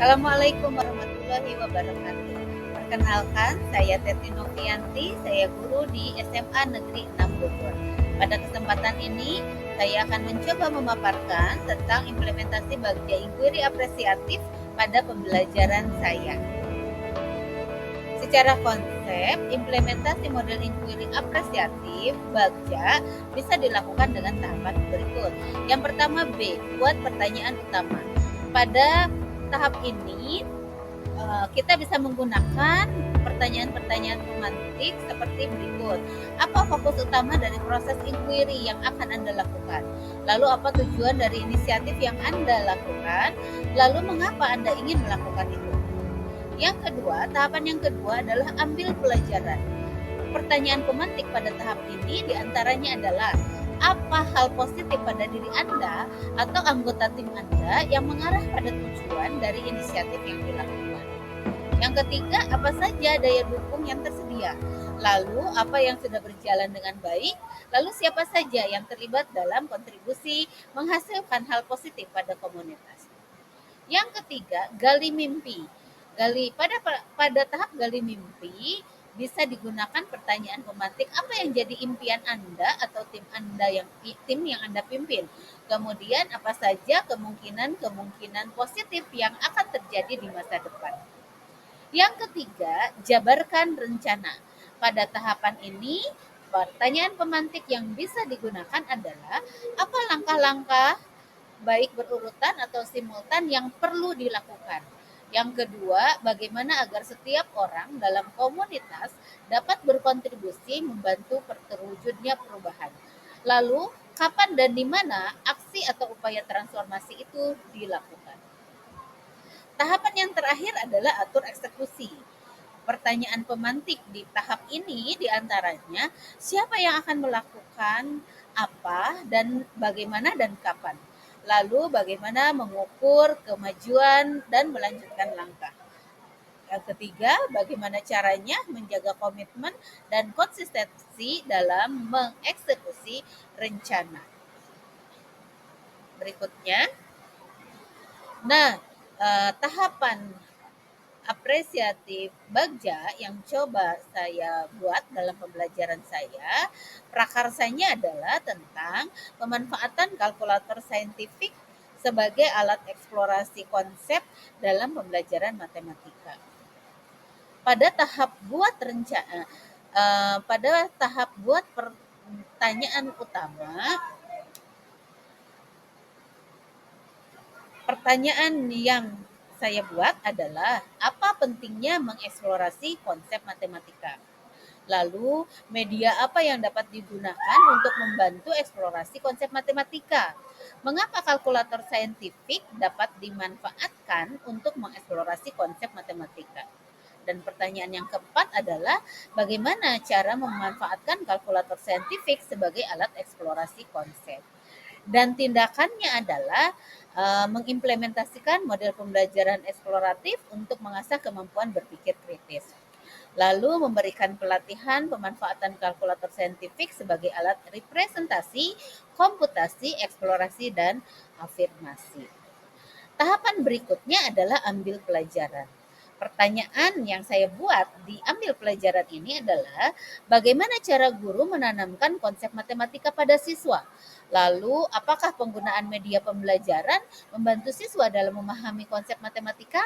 Assalamualaikum warahmatullahi wabarakatuh. Perkenalkan, saya Teti Novianti, saya guru di SMA Negeri 6 Bogor. Pada kesempatan ini, saya akan mencoba memaparkan tentang implementasi bagja inquiry apresiatif pada pembelajaran saya. Secara konsep, implementasi model inquiry apresiatif bagja bisa dilakukan dengan tahapan berikut. Yang pertama B, buat pertanyaan utama. Pada tahap ini kita bisa menggunakan pertanyaan-pertanyaan pemantik seperti berikut. Apa fokus utama dari proses inquiry yang akan Anda lakukan? Lalu apa tujuan dari inisiatif yang Anda lakukan? Lalu mengapa Anda ingin melakukan itu? Yang kedua, tahapan yang kedua adalah ambil pelajaran. Pertanyaan pemantik pada tahap ini diantaranya adalah apa hal positif pada diri Anda atau anggota tim Anda yang mengarah pada tujuan dari inisiatif yang dilakukan. Yang ketiga, apa saja daya dukung yang tersedia? Lalu, apa yang sudah berjalan dengan baik? Lalu, siapa saja yang terlibat dalam kontribusi menghasilkan hal positif pada komunitas? Yang ketiga, gali mimpi. Pada tahap gali mimpi bisa digunakan pertanyaan pemantik apa yang jadi impian Anda atau tim yang Anda pimpin. Kemudian apa saja kemungkinan positif yang akan terjadi di masa depan. Yang ketiga, jabarkan rencana. Pada tahapan ini, pertanyaan pemantik yang bisa digunakan adalah apa langkah-langkah baik berurutan atau simultan yang perlu dilakukan. Yang kedua, bagaimana agar setiap orang dalam komunitas dapat berkontribusi membantu terwujudnya perubahan. Lalu, kapan dan di mana aksi atau upaya transformasi itu dilakukan. Tahapan yang terakhir adalah atur eksekusi. Pertanyaan pemantik di tahap ini diantaranya siapa yang akan melakukan apa dan bagaimana dan kapan. Lalu bagaimana mengukur kemajuan dan melanjutkan langkah. Yang ketiga, bagaimana caranya menjaga komitmen dan konsistensi dalam mengeksekusi rencana. Berikutnya, tahapan apresiatif bagja yang coba saya buat dalam pembelajaran saya, prakarsanya adalah tentang pemanfaatan kalkulator saintifik sebagai alat eksplorasi konsep dalam pembelajaran matematika. Pada tahap buat rencana, pada tahap buat pertanyaan utama, pertanyaan yang saya buat adalah apa pentingnya mengeksplorasi konsep matematika? Lalu, media apa yang dapat digunakan untuk membantu eksplorasi konsep matematika? Mengapa kalkulator saintifik dapat dimanfaatkan untuk mengeksplorasi konsep matematika? Dan pertanyaan yang keempat adalah bagaimana cara memanfaatkan kalkulator saintifik sebagai alat eksplorasi konsep? Dan tindakannya adalah mengimplementasikan model pembelajaran eksploratif untuk mengasah kemampuan berpikir kritis. Lalu memberikan pelatihan pemanfaatan kalkulator saintifik sebagai alat representasi, komputasi, eksplorasi, dan afirmasi. Tahapan berikutnya adalah ambil pelajaran. Pertanyaan yang saya buat di ambil pelajaran ini adalah bagaimana cara guru menanamkan konsep matematika pada siswa? Lalu, apakah penggunaan media pembelajaran membantu siswa dalam memahami konsep matematika?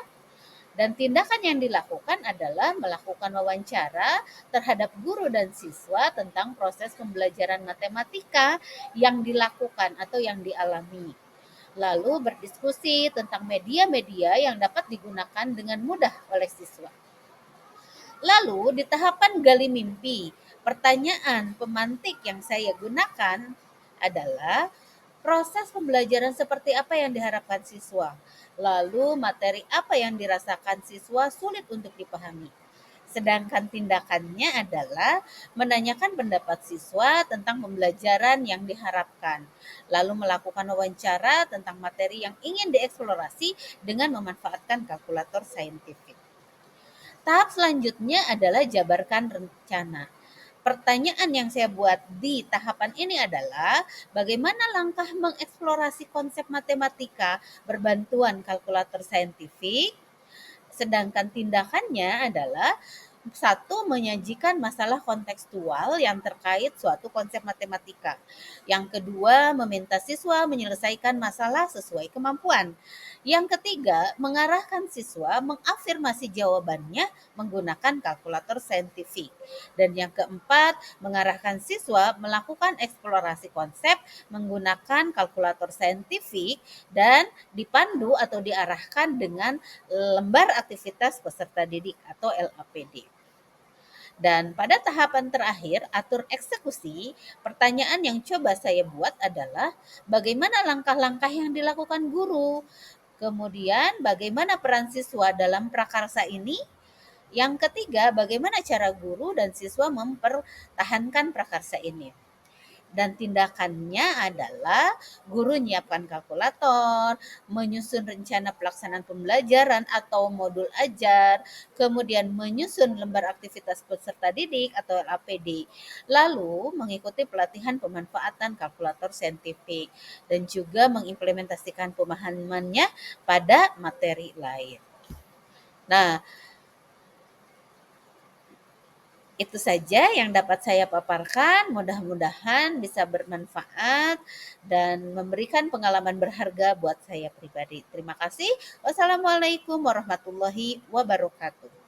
Dan tindakan yang dilakukan adalah melakukan wawancara terhadap guru dan siswa tentang proses pembelajaran matematika yang dilakukan atau yang dialami. Lalu berdiskusi tentang media-media yang dapat digunakan dengan mudah oleh siswa. Lalu di tahapan gali mimpi, pertanyaan pemantik yang saya gunakan adalah proses pembelajaran seperti apa yang diharapkan siswa. Lalu materi apa yang dirasakan siswa sulit untuk dipahami. Sedangkan tindakannya adalah menanyakan pendapat siswa tentang pembelajaran yang diharapkan, lalu melakukan wawancara tentang materi yang ingin dieksplorasi dengan memanfaatkan kalkulator saintifik. Tahap selanjutnya adalah jabarkan rencana. Pertanyaan yang saya buat di tahapan ini adalah bagaimana langkah mengeksplorasi konsep matematika berbantuan kalkulator saintifik? Sedangkan tindakannya adalah satu, menyajikan masalah kontekstual yang terkait suatu konsep matematika. Yang kedua, meminta siswa menyelesaikan masalah sesuai kemampuan. Yang ketiga, mengarahkan siswa mengafirmasi jawabannya menggunakan kalkulator saintifik. Dan yang keempat, mengarahkan siswa melakukan eksplorasi konsep menggunakan kalkulator saintifik dan dipandu atau diarahkan dengan lembar aktivitas peserta didik atau LAPD. Dan pada tahapan terakhir, atur eksekusi, pertanyaan yang coba saya buat adalah bagaimana langkah-langkah yang dilakukan guru? Kemudian bagaimana peran siswa dalam prakarsa ini? Yang ketiga, bagaimana cara guru dan siswa mempertahankan prakarsa ini? Dan tindakannya adalah guru menyiapkan kalkulator, menyusun rencana pelaksanaan pembelajaran atau modul ajar, kemudian menyusun lembar aktivitas peserta didik atau LAPD, lalu mengikuti pelatihan pemanfaatan kalkulator saintifik dan juga mengimplementasikan pemahamannya pada materi lain. Nah, itu saja yang dapat saya paparkan, mudah-mudahan bisa bermanfaat dan memberikan pengalaman berharga buat saya pribadi. Terima kasih. Wassalamualaikum warahmatullahi wabarakatuh.